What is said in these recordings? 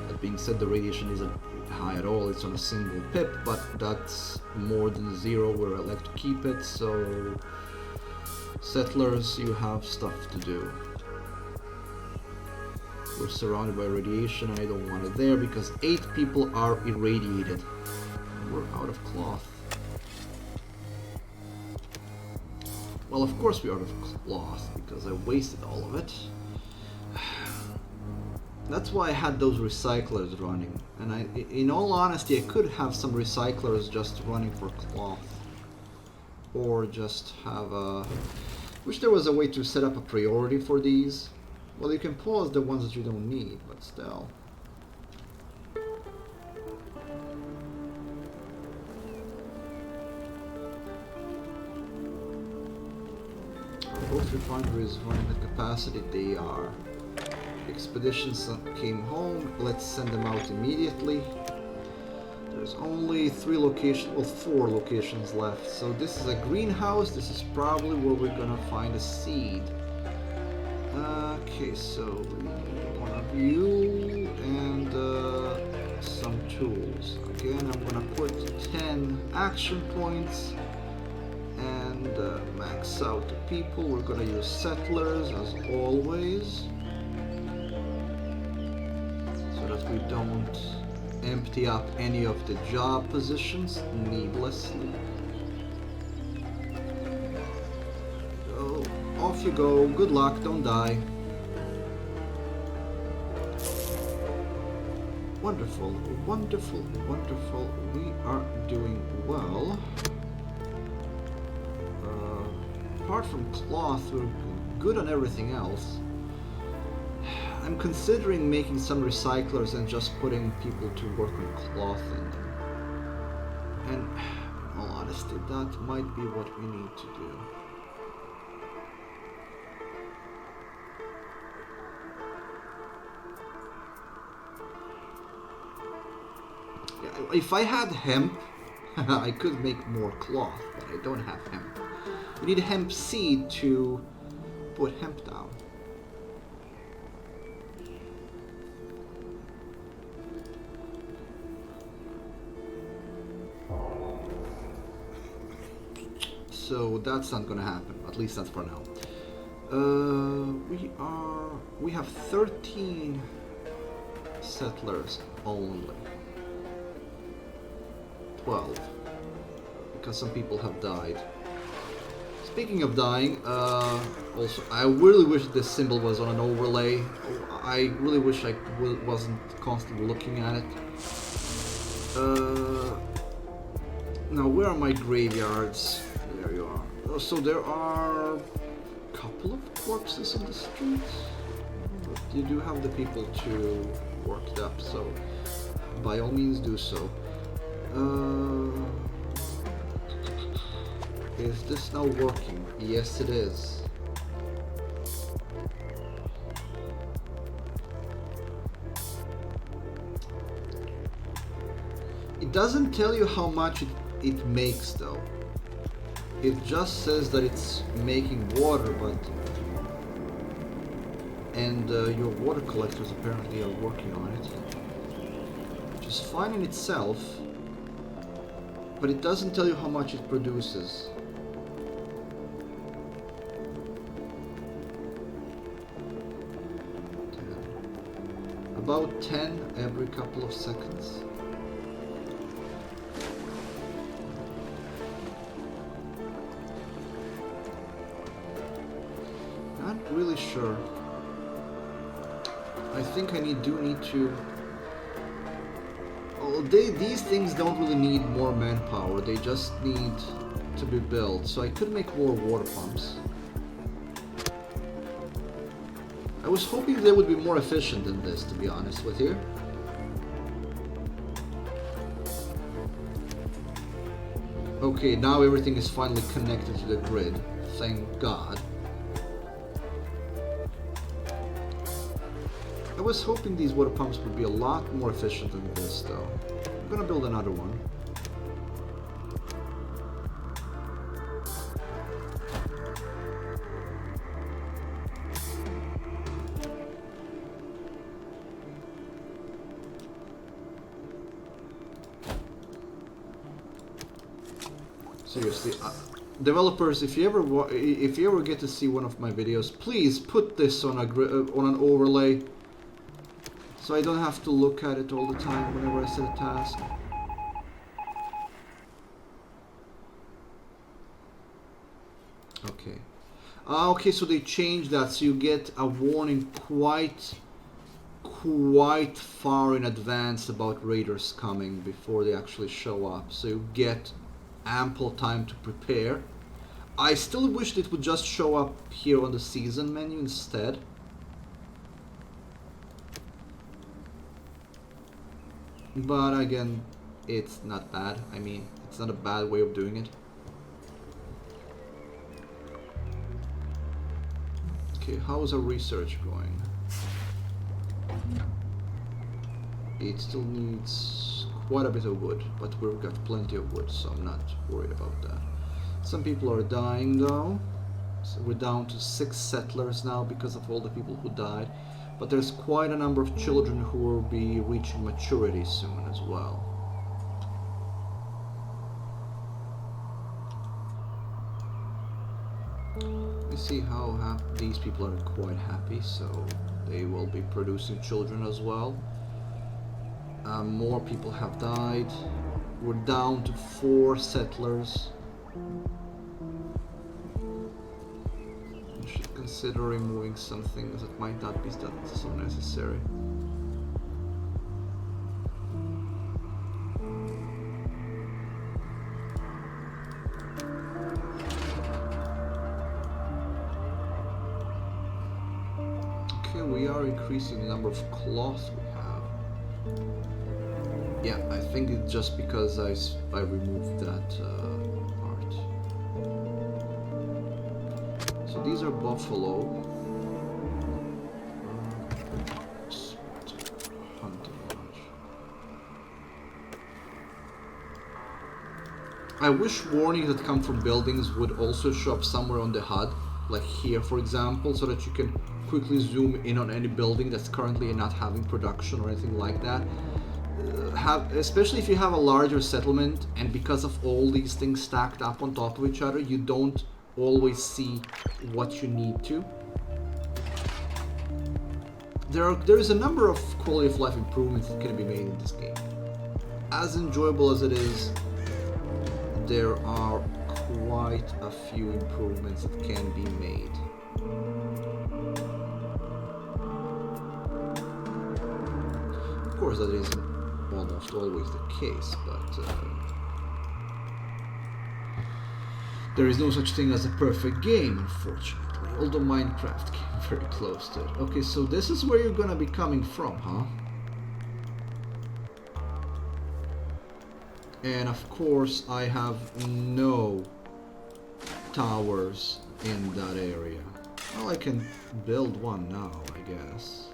That being said, the radiation isn't high at all, it's on a single pip, but that's more than 0 where I like to keep it, so settlers, you have stuff to do. We're surrounded by radiation, I don't want it there because 8 people are irradiated. We're out of cloth. Well, of course we're out of cloth because I wasted all of it. That's why I had those recyclers running, and in all honesty, I could have some recyclers just running for cloth, or just have a... Wish there was a way to set up a priority for these. Well, you can pause the ones that you don't need, but still. Both refineries running at capacity, they are. Expeditions came home, let's send them out immediately. There's only 3 locations, well 4 locations left. So this is a greenhouse, this is probably where we're gonna find a seed. Okay, so we need one of you and some tools. Again, I'm gonna put 10 action points and max out the people. We're gonna use settlers as always, we don't empty up any of the job positions needlessly. So, off you go, good luck, don't die. Wonderful, wonderful, wonderful, we are doing well. Apart from cloth, we're good on everything else. I'm considering making some recyclers and just putting people to work on cloth in them. And in all honesty, that might be what we need to do. Yeah, if I had hemp, I could make more cloth, but I don't have hemp. We need hemp seed to put hemp down. So that's not gonna happen, at least that's for now. We have 13 settlers only. 12, because some people have died. Speaking of dying, also I really wish this symbol was on an overlay. I really wish I wasn't constantly looking at it. Now where are my graveyards? There you are. So there are a couple of corpses in the streets, but you do have the people to work it up, so by all means do so. Is this now working? Yes, it is. It doesn't tell you how much it makes though. It just says that it's making water, but... And your water collectors apparently are working on it. Which is fine in itself, but it doesn't tell you how much it produces. About 10 every couple of seconds. Not really sure. I think I do need to... Oh, these things don't really need more manpower, they just need to be built. So I could make more water pumps. I was hoping they would be more efficient than this, to be honest with you. Okay, now everything is finally connected to the grid. Thank God. I was hoping these water pumps would be a lot more efficient than this, though. I'm gonna build another one. Seriously, developers, if you ever get to see one of my videos, please put this on an overlay, so I don't have to look at it all the time whenever I set a task. Okay. Okay, so they changed that, so you get a warning quite far in advance about raiders coming before they actually show up, so you get ample time to prepare. I still wish it would just show up here on the season menu instead. But again, it's not bad. I mean, it's not a bad way of doing it. Okay, how is our research going? It still needs quite a bit of wood, but we've got plenty of wood, so I'm not worried about that. Some people are dying though, so we're down to 6 settlers now because of all the people who died, but there's quite a number of children who will be reaching maturity soon as well. We see how these people are quite happy, so they will be producing children as well. More people have died. We're down to 4 settlers. You should consider removing some things that might not be that so necessary. Okay, we are increasing the number of cloth we have. Yeah, I think it's just because I removed that part. So these are buffalo. Hunting lodge. I wish warnings that come from buildings would also show up somewhere on the HUD, like here for example, so that you can quickly zoom in on any building that's currently not having production or anything like that. Especially if you have a larger settlement, and because of all these things stacked up on top of each other, you don't always see what you need to. There is a number of quality of life improvements that can be made in this game. As enjoyable as it is, there are quite a few improvements that can be made. Of course, that isn't almost always the case, but there is no such thing as a perfect game, unfortunately, although Minecraft came very close to it. Okay, so this is where you're gonna be coming from, huh? And of course I have no towers in that area. Well, I can build one now, I guess.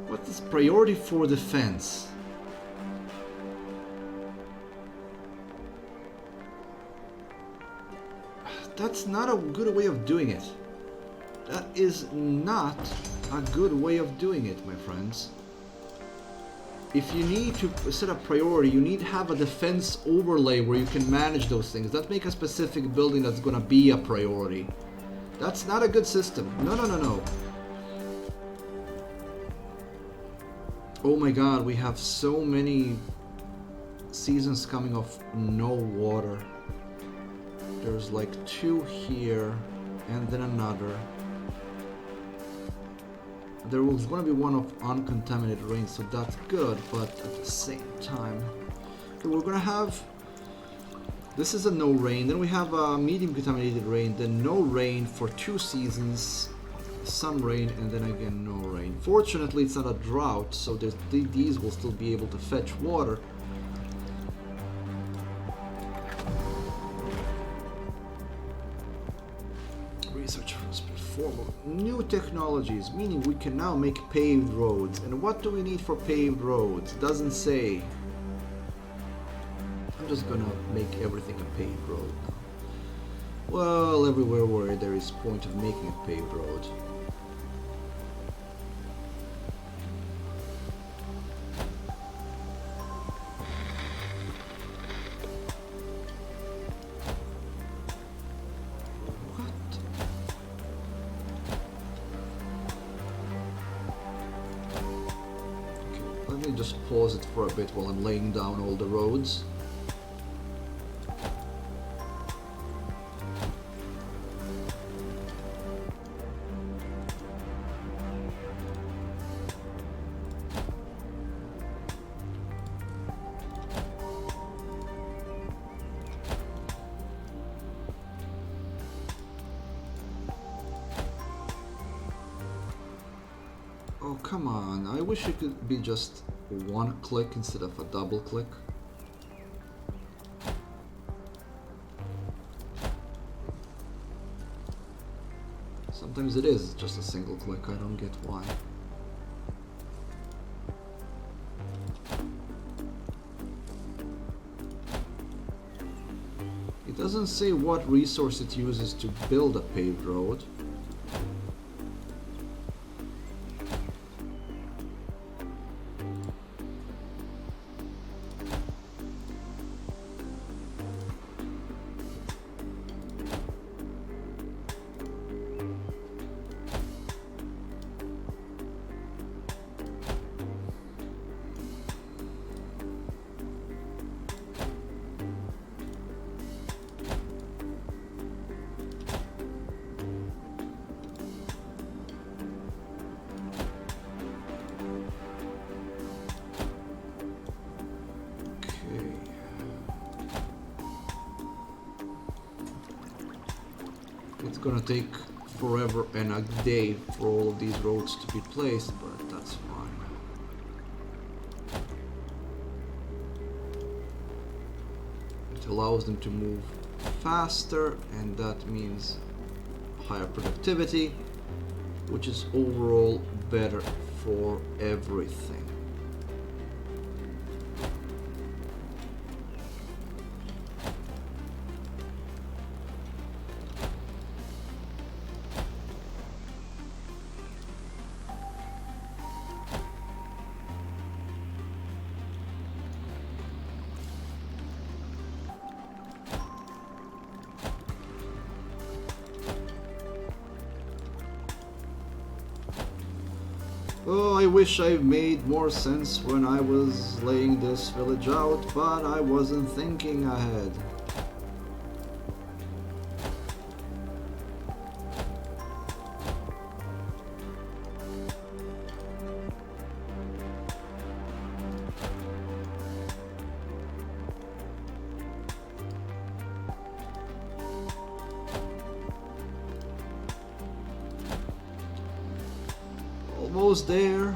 What is priority for defense? That's not a good way of doing it. That is not a good way of doing it, my friends. If you need to set a priority, you need to have a defense overlay where you can manage those things. That make a specific building that's gonna be a priority. That's not a good system. No, no, no, no. Oh my god, we have so many seasons coming of no water. There's like 2 here, and then another. There was going to be one of uncontaminated rain, so that's good, but at the same time... Okay, we're going to have... This is a no rain, then we have a medium contaminated rain, then no rain for 2 seasons, some rain, and then again no rain. Fortunately, it's not a drought, so these will still be able to fetch water. Research has been formal. New technologies, meaning we can now make paved roads. And what do we need for paved roads? Doesn't say. I'm just gonna make everything a paved road now. Well, everywhere where there is point of making a paved road. Let me just pause it for a bit while I'm laying down all the roads. Oh, come on. I wish it could be just one click instead of a double click. Sometimes it is just a single click. I don't get why. It doesn't say what resource it uses to build a paved road. It's gonna take forever and a day for all of these roads to be placed, but that's fine. It allows them to move faster, and that means higher productivity, which is overall better for everything. Oh, I wish I made more sense when I was laying this village out, but I wasn't thinking ahead. Almost there.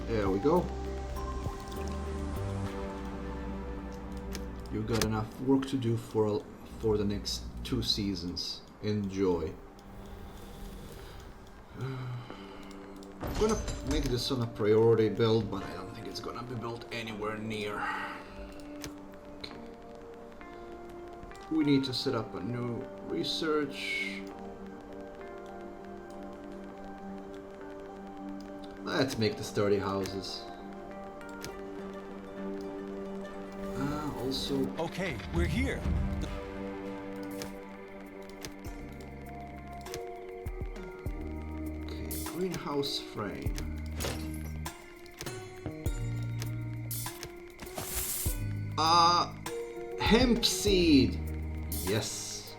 There we go. You've got enough work to do for the next 2 seasons. Enjoy. I'm gonna make this on a priority build, but I don't think it's gonna be built anywhere near. Okay. We need to set up a new research. Let's make the sturdy houses. Also... Okay, we're here. Okay, greenhouse frame. Hemp seed! Yes.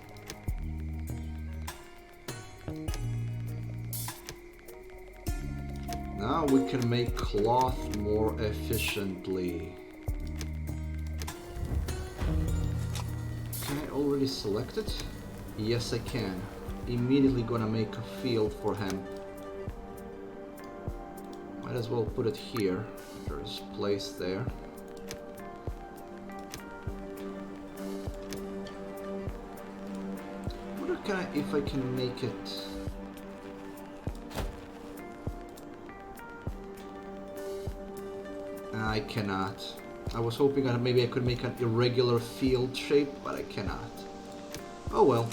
Now we can make cloth more efficiently. Can I already select it? Yes, I can. Immediately gonna make a field for hemp. Might as well put it here. There's place there. Wonder if I can make it. I cannot. I was hoping that maybe I could make an irregular field shape, but I cannot. Oh well.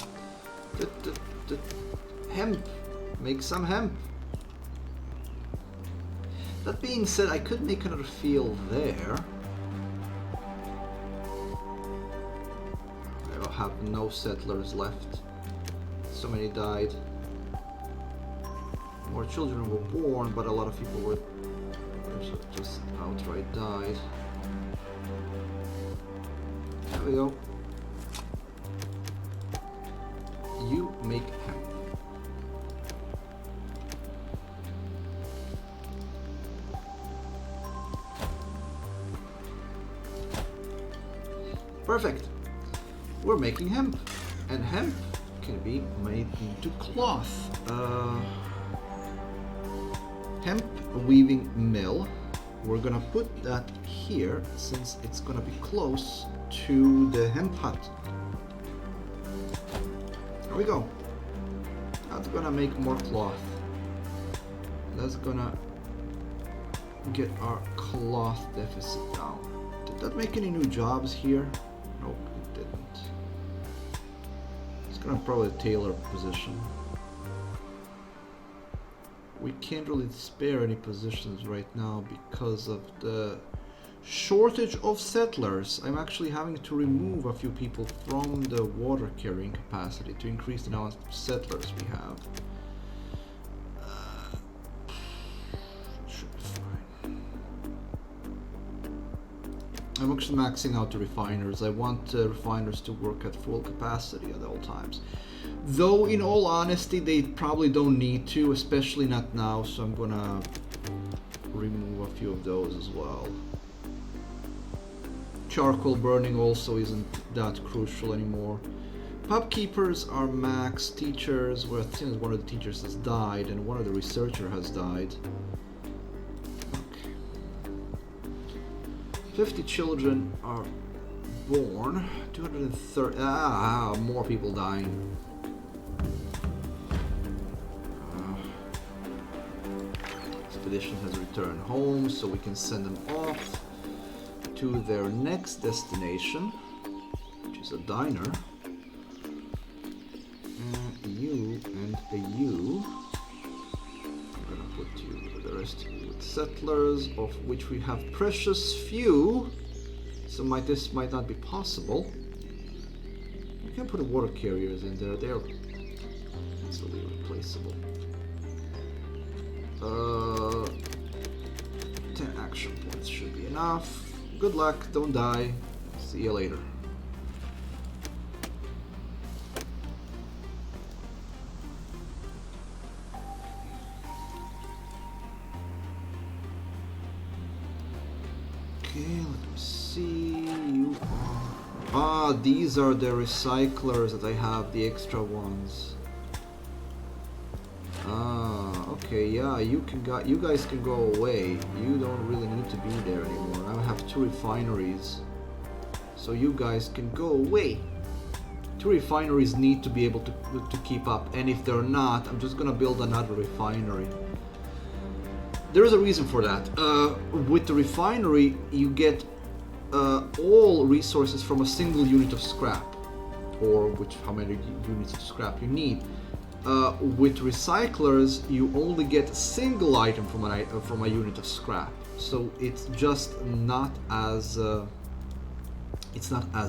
Hemp. Make some hemp. That being said, I could make another field there. I have no settlers left. So many died. More children were born, but a lot of people were just outright died. There we go. You make hemp. Perfect. We're making hemp, and hemp can be made into cloth. Hemp weaving mill. We're gonna put that here since it's gonna be close to the hemp hut. There we go. That's gonna make more cloth. That's gonna get our cloth deficit down. Did that make any new jobs here? Nope, it didn't. It's gonna probably tailor position. We can't really spare any positions right now because of the shortage of settlers. I'm actually having to remove a few people from the water carrying capacity to increase the amount of settlers we have. Should be fine. I'm actually maxing out the refiners. I want refiners to work at full capacity at all times. Though, in all honesty, they probably don't need to, especially not now, so I'm gonna remove a few of those as well. Charcoal burning also isn't that crucial anymore. Pub keepers are max. Teachers, well, since one of the teachers has died and one of the researchers has died. Okay. 50 children are born. 230. More people dying. Expedition has returned home, so we can send them off to their next destination, which is a diner. You and a you. I'm gonna put you with the rest of you with settlers, of which we have precious few. So this might not be possible. You can put water carriers in there. They're easily replaceable. 10 action points should be enough. Good luck, don't die. See you later. Okay, let me see. You are... these are the recyclers that I have, the extra ones. Okay, yeah, you guys can go away. You don't really need to be there anymore. I have 2 refineries, so you guys can go away. 2 refineries need to be able to keep up, and if they're not, I'm just gonna build another refinery. There is a reason for that. With the refinery, you get all resources from a single unit of scrap, or how many units of scrap you need. With recyclers, you only get a single item from a unit of scrap, so it's just not as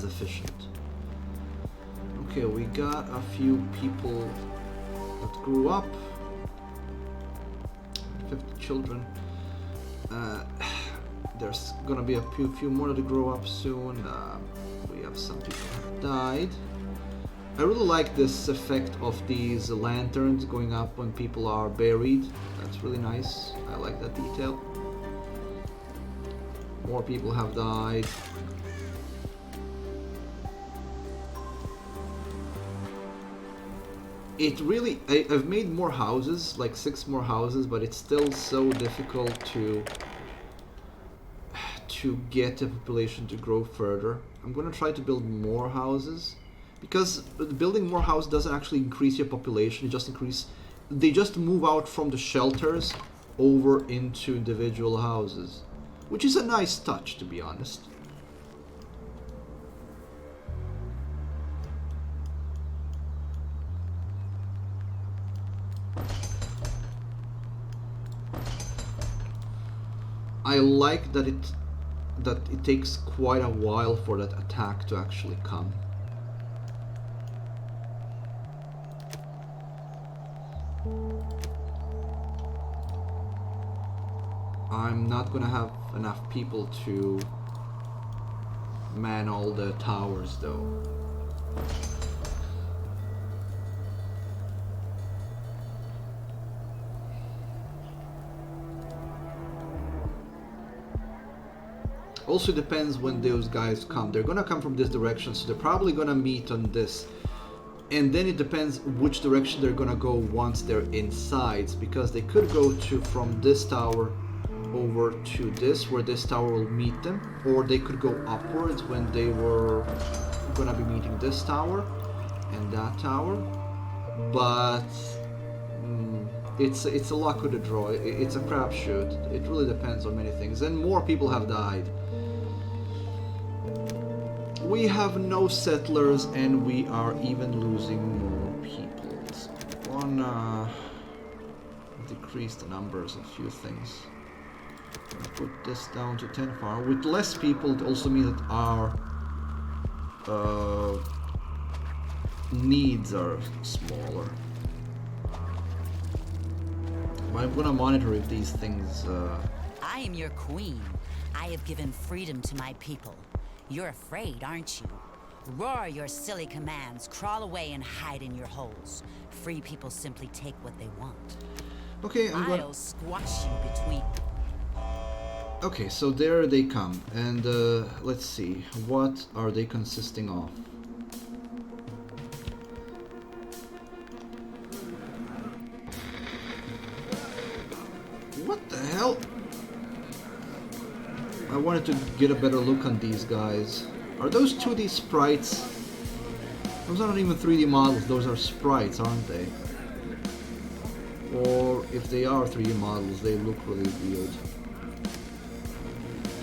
efficient. Okay, we got a few people that grew up. 50 children. There's gonna be a few more that grow up soon. We have some people that died. I really like this effect of these lanterns going up when people are buried. That's really nice. I like that detail. More people have died. It really... I've made more houses, like 6 more houses, but it's still so difficult to get the population to grow further. I'm gonna try to build more houses, because building more houses doesn't actually increase your population, it just they just move out from the shelters over into individual houses, which is a nice touch, to be honest. I like that it takes quite a while for that attack to actually come. I'm not gonna have enough people to man all the towers though. Also depends when those guys come. They're gonna come from this direction, so they're probably gonna meet on this. And then it depends which direction they're gonna go once they're inside, because they could go from this tower over to this, where this tower will meet them, or they could go upwards when they were gonna be meeting this tower and that tower. But it's a luck of the draw. It's a crapshoot. It really depends on many things, and more people have died. We have no settlers, and we are even losing more people. So I wanna decrease the numbers of a few things. Put this down to 10 far. With less people, it also means that our needs are smaller. But I'm gonna monitor if these things... I am your queen. I have given freedom to my people. You're afraid, aren't you? Roar your silly commands, crawl away and hide in your holes. Free people simply take what they want. Okay, I'll squash you between... Okay, so there they come, and let's see, what are they consisting of? What the hell? I wanted to get a better look on these guys. Are those 2D sprites? Those aren't even 3D models, those are sprites, aren't they? Or if they are 3D models, they look really weird.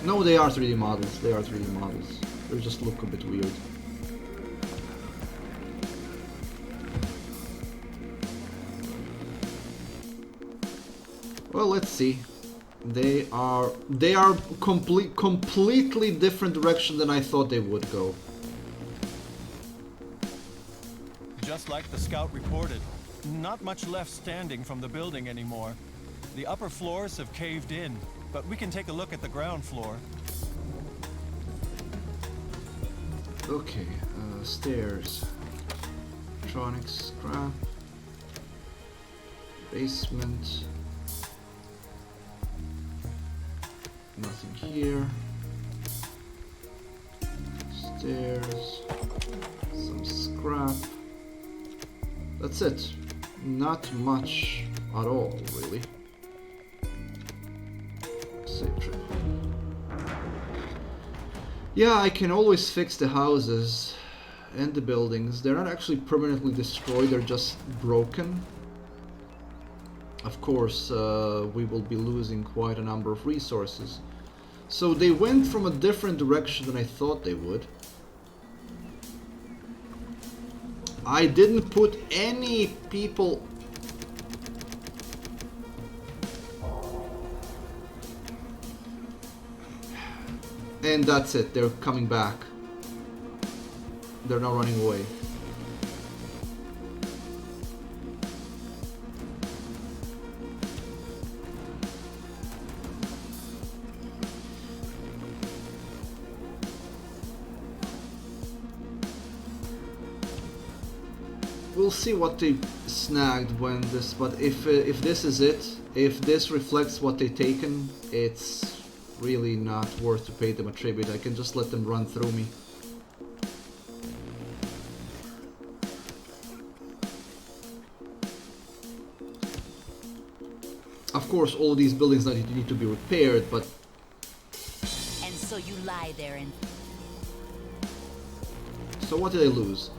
No, they are 3D models. They are 3D models. They just look a bit weird. Well, let's see. They are completely different direction than I thought they would go. Just like the scout reported, not much left standing from the building anymore. The upper floors have caved in, but we can take a look at the ground floor. Okay, stairs. Electronics, scrap. Basement. Nothing here. Stairs. Some scrap. That's it. Not much at all, really. Save trip. Yeah, I can always fix the houses and the buildings. They're not actually permanently destroyed, they're just broken. Of course, we will be losing quite a number of resources. So they went from a different direction than I thought they would. I didn't put any people... And that's it, they're coming back. They're not running away. we'll see what they snagged when this. But if this is it, if this reflects what they've taken, it's really not worth to pay them a tribute. I can just let them run through me. Of course, all these buildings need to be repaired, but... And so you lie there and... So what did I lose?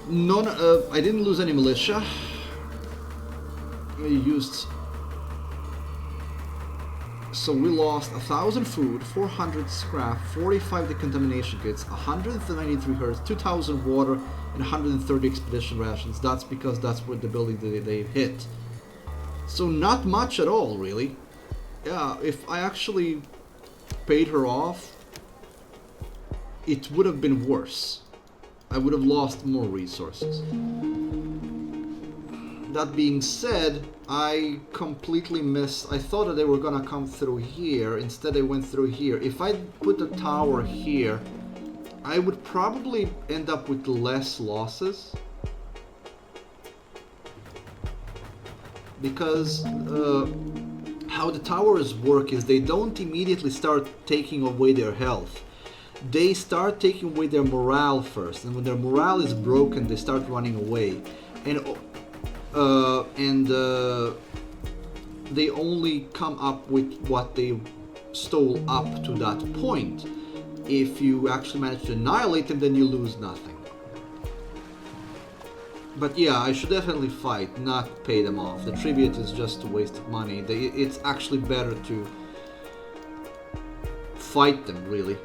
None. I didn't lose any militia. I used... So we lost 1,000 food, 400 scrap, 45 decontamination kits, 193 hertz, 2,000 water, and 130 expedition rations. That's because that's where the building they hit. So not much at all, really. Yeah, if I actually paid her off, it would have been worse. I would have lost more resources. That being said, I completely missed. I thought that they were gonna come through here. Instead, they went through here. If I put the tower here, I would probably end up with less losses. Because how the towers work is they don't immediately start taking away their health. They start taking away their morale first, and when their morale is broken, they start running away. And they only come up with what they stole up to that point. If you actually manage to annihilate them, then you lose nothing. But yeah, I should definitely fight, not pay them off. The tribute is just a waste of money. It's actually better to fight them, really.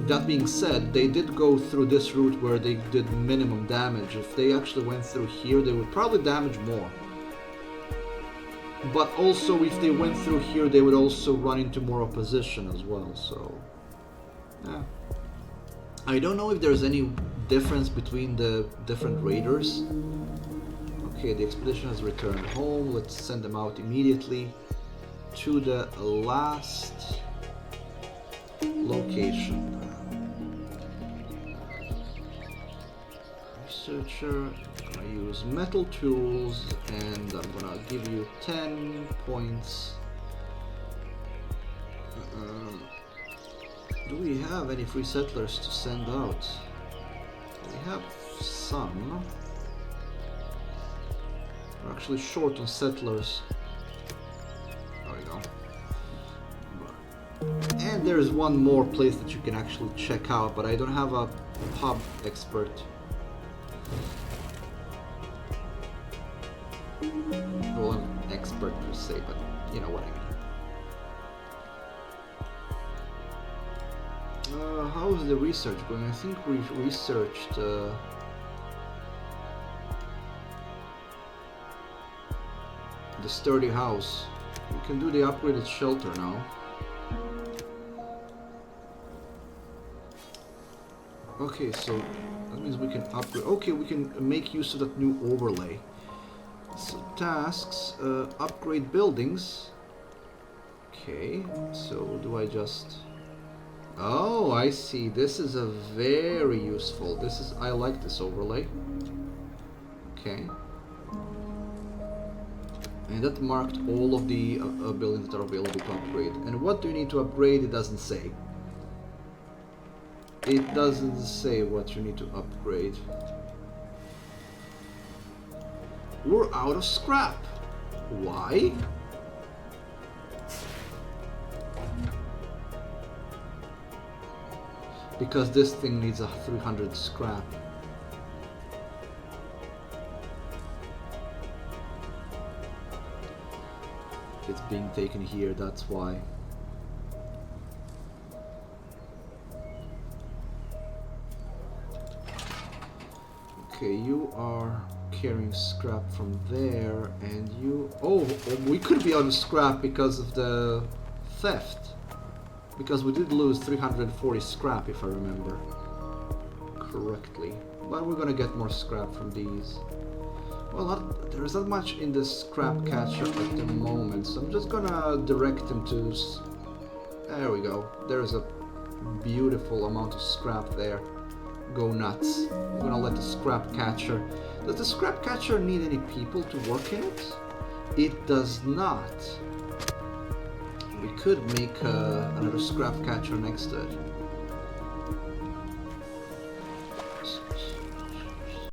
That being said, they did go through this route where they did minimum damage. If they actually went through here, they would probably damage more. But also, if they went through here, they would also run into more opposition as well, so... yeah. I don't know if there's any difference between the different raiders. Okay, the expedition has returned home. Let's send them out immediately to the last location. Researcher, I'm gonna use metal tools and I'm gonna give you 10 points. Do we have any free settlers to send out? We have some. We're actually short on settlers. There we go. And there's one more place that you can actually check out, but I don't have a pub expert. Well, I'm an expert per se, but you know what I mean. How is the research going? I think we've researched the sturdy house. We can do the upgraded shelter now. Okay, so that means we can upgrade. Okay, we can make use of that new overlay. So tasks, upgrade buildings. Okay, so do I just... Oh, I see. This is a very useful. I like this overlay. Okay. And that marked all of the buildings that are available to upgrade. And what do you need to upgrade? It doesn't say. It doesn't say what you need to upgrade. We're out of scrap. Why? Because this thing needs a 300 scrap. It's being taken here, that's why. Okay, you are carrying scrap from there, and you... Oh, we could be out of scrap because of the theft. Because we did lose 340 scrap, if I remember correctly. But we're gonna get more scrap from these. Well, there's not much in this scrap catcher at the moment, so I'm just gonna direct him to... There we go. There's a beautiful amount of scrap there. go nuts. We're gonna let the scrap catcher. Does the scrap catcher need any people to work in it? It does not. We could make another scrap catcher next to it.